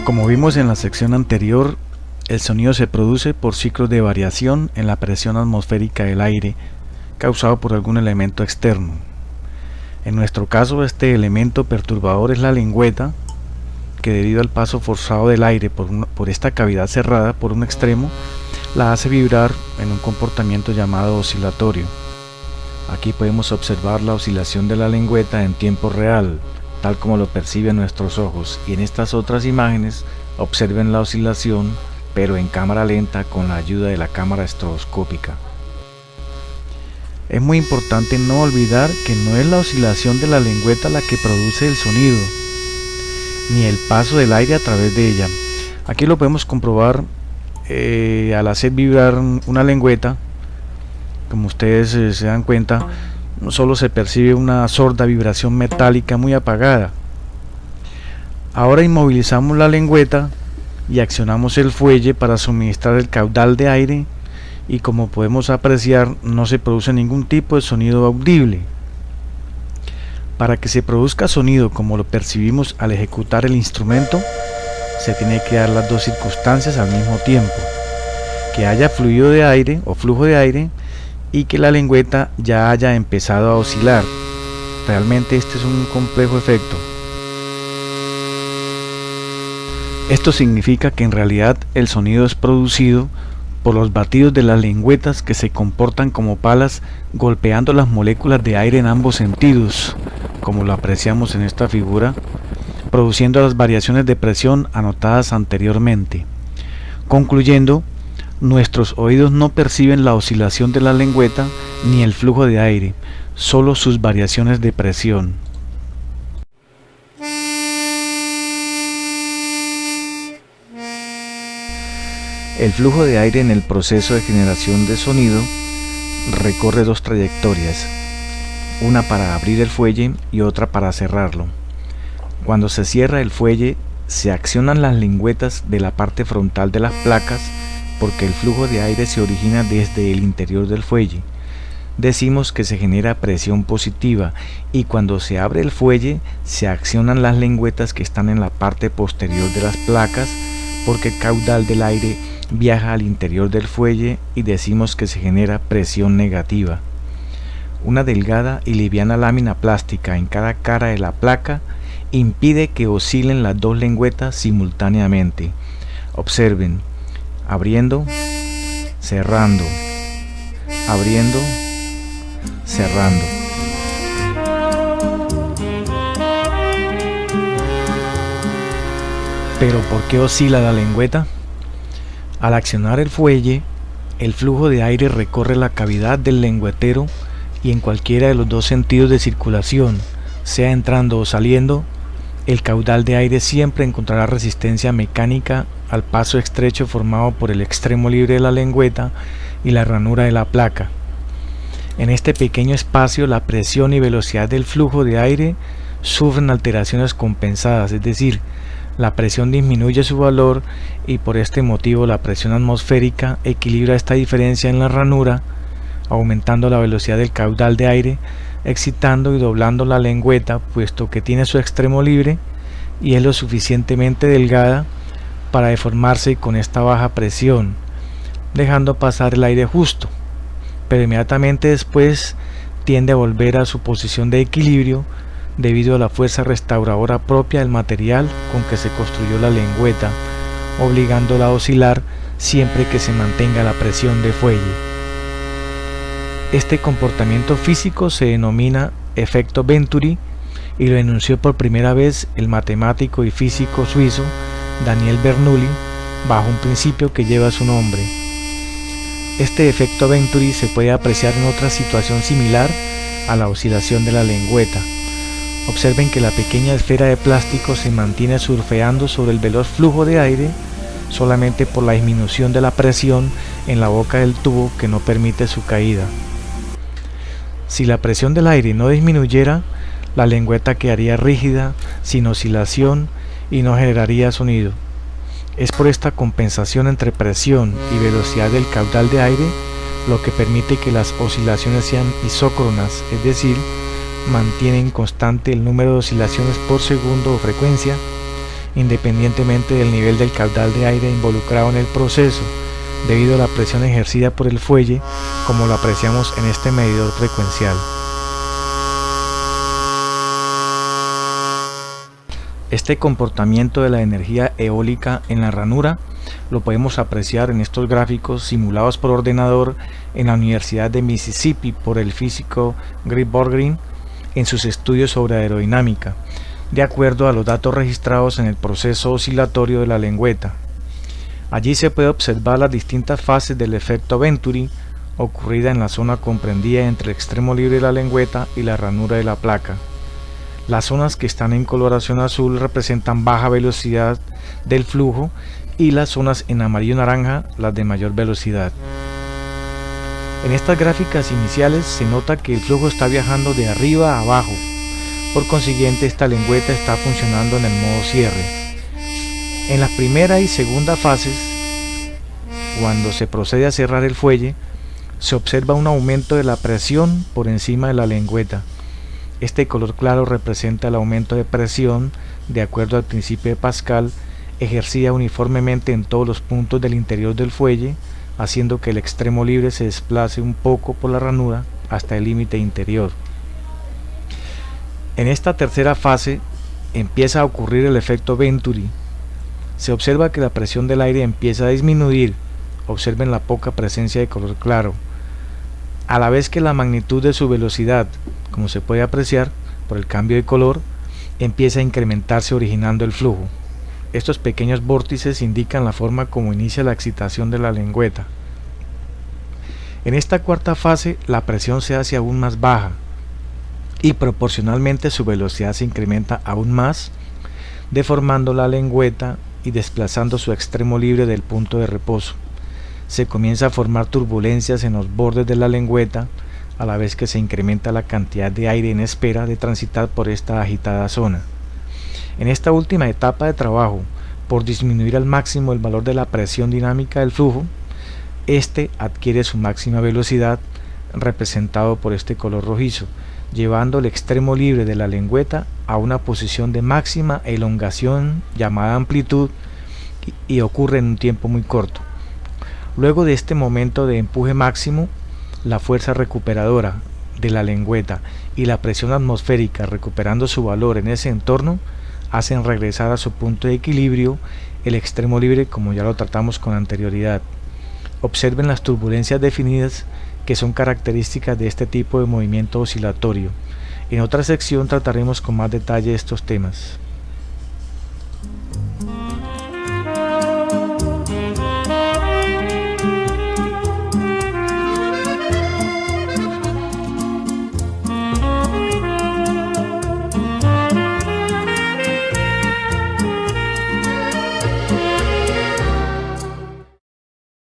Como vimos en la sección anterior, el sonido se produce por ciclos de variación en la presión atmosférica del aire causado por algún elemento externo. En nuestro caso, este elemento perturbador es la lengüeta, que debido al paso forzado del aire por esta cavidad cerrada por un extremo, la hace vibrar en un comportamiento llamado oscilatorio. Aquí podemos observar la oscilación de la lengüeta en tiempo real, tal como lo perciben nuestros ojos, y en estas otras imágenes observen la oscilación, pero en cámara lenta con la ayuda de la cámara estroboscópica. Es muy importante no olvidar que no es la oscilación de la lengüeta la que produce el sonido, ni el paso del aire a través de ella. Aquí lo podemos comprobar al hacer vibrar una lengüeta. Como ustedes se dan cuenta, solo se percibe una sorda vibración metálica muy apagada. Ahora inmovilizamos la lengüeta y accionamos el fuelle para suministrar el caudal de aire, y como podemos apreciar, no se produce ningún tipo de sonido audible. Para que se produzca sonido como lo percibimos al ejecutar el instrumento, se tiene que dar las dos circunstancias al mismo tiempo: que haya fluido de aire o flujo de aire y que la lengüeta ya haya empezado a oscilar. Realmente este es un complejo efecto. Esto significa que en realidad el sonido es producido por los batidos de las lengüetas, que se comportan como palas golpeando las moléculas de aire en ambos sentidos, como lo apreciamos en esta figura, produciendo las variaciones de presión anotadas anteriormente. Concluyendo, nuestros oídos no perciben la oscilación de la lengüeta ni el flujo de aire, solo sus variaciones de presión. El flujo de aire en el proceso de generación de sonido recorre dos trayectorias, una para abrir el fuelle y otra para cerrarlo. Cuando se cierra el fuelle, se accionan las lengüetas de la parte frontal de las placas, porque el flujo de aire se origina desde el interior del fuelle. Decimos que se genera presión positiva, y cuando se abre el fuelle se accionan las lengüetas que están en la parte posterior de las placas, porque el caudal del aire viaja al interior del fuelle, y decimos que se genera presión negativa. Una delgada y liviana lámina plástica en cada cara de la placa impide que oscilen las dos lengüetas simultáneamente. Observen: abriendo, cerrando, abriendo, cerrando. ¿Pero por qué oscila la lengüeta? Al accionar el fuelle, el flujo de aire recorre la cavidad del lengüetero, y en cualquiera de los dos sentidos de circulación, sea entrando o saliendo, el caudal de aire siempre encontrará resistencia mecánica al paso estrecho formado por el extremo libre de la lengüeta y la ranura de la placa. En este pequeño espacio, la presión y velocidad del flujo de aire sufren alteraciones compensadas, es decir, la presión disminuye su valor, y por este motivo la presión atmosférica equilibra esta diferencia en la ranura, aumentando la velocidad del caudal de aire, excitando y doblando la lengüeta, puesto que tiene su extremo libre y es lo suficientemente delgada para deformarse con esta baja presión, dejando pasar el aire justo, pero inmediatamente después tiende a volver a su posición de equilibrio debido a la fuerza restauradora propia del material con que se construyó la lengüeta, obligándola a oscilar siempre que se mantenga la presión de fuelle. Este comportamiento físico se denomina efecto Venturi, y lo enunció por primera vez el matemático y físico suizo Daniel Bernoulli bajo un principio que lleva su nombre. Este efecto Venturi se puede apreciar en otra situación similar a la oscilación de la lengüeta. Observen que la pequeña esfera de plástico se mantiene surfeando sobre el veloz flujo de aire solamente por la disminución de la presión en la boca del tubo que no permite su caída. Si la presión del aire no disminuyera, la lengüeta quedaría rígida, sin oscilación y no generaría sonido. Es por esta compensación entre presión y velocidad del caudal de aire lo que permite que las oscilaciones sean isócronas, es decir, mantienen constante el número de oscilaciones por segundo o frecuencia, independientemente del nivel del caudal de aire involucrado en el proceso, debido a la presión ejercida por el fuelle, como lo apreciamos en este medidor frecuencial. Este comportamiento de la energía eólica en la ranura lo podemos apreciar en estos gráficos simulados por ordenador en la Universidad de Mississippi por el físico Greg Borgren en sus estudios sobre aerodinámica, de acuerdo a los datos registrados en el proceso oscilatorio de la lengüeta. Allí se puede observar las distintas fases del efecto Venturi ocurrida en la zona comprendida entre el extremo libre de la lengüeta y la ranura de la placa. Las zonas que están en coloración azul representan baja velocidad del flujo y las zonas en amarillo naranja las de mayor velocidad. En estas gráficas iniciales se nota que el flujo está viajando de arriba a abajo, por consiguiente esta lengüeta está funcionando en el modo cierre. En la primera y segunda fases, cuando se procede a cerrar el fuelle, se observa un aumento de la presión por encima de la lengüeta. Este color claro representa el aumento de presión de acuerdo al principio de Pascal, ejercida uniformemente en todos los puntos del interior del fuelle, haciendo que el extremo libre se desplace un poco por la ranura hasta el límite interior. En esta tercera fase empieza a ocurrir el efecto Venturi. Se observa que la presión del aire empieza a disminuir, observen la poca presencia de color claro, a la vez que la magnitud de su velocidad, como se puede apreciar por el cambio de color, empieza a incrementarse originando el flujo. Estos pequeños vórtices indican la forma como inicia la excitación de la lengüeta. En esta cuarta fase la presión se hace aún más baja y proporcionalmente su velocidad se incrementa aún más, deformando la lengüeta y desplazando su extremo libre del punto de reposo. Se comienza a formar turbulencias en los bordes de la lengüeta, a la vez que se incrementa la cantidad de aire en espera de transitar por esta agitada zona. En esta última etapa de trabajo, por disminuir al máximo el valor de la presión dinámica del flujo, este adquiere su máxima velocidad, representado por este color rojizo, llevando el extremo libre de la lengüeta a una posición de máxima elongación llamada amplitud y ocurre en un tiempo muy corto. Luego de este momento de empuje máximo, la fuerza recuperadora de la lengüeta y la presión atmosférica recuperando su valor en ese entorno hacen regresar a su punto de equilibrio el extremo libre, como ya lo tratamos con anterioridad. Observen las turbulencias definidas que son características de este tipo de movimiento oscilatorio. En otra sección trataremos con más detalle estos temas.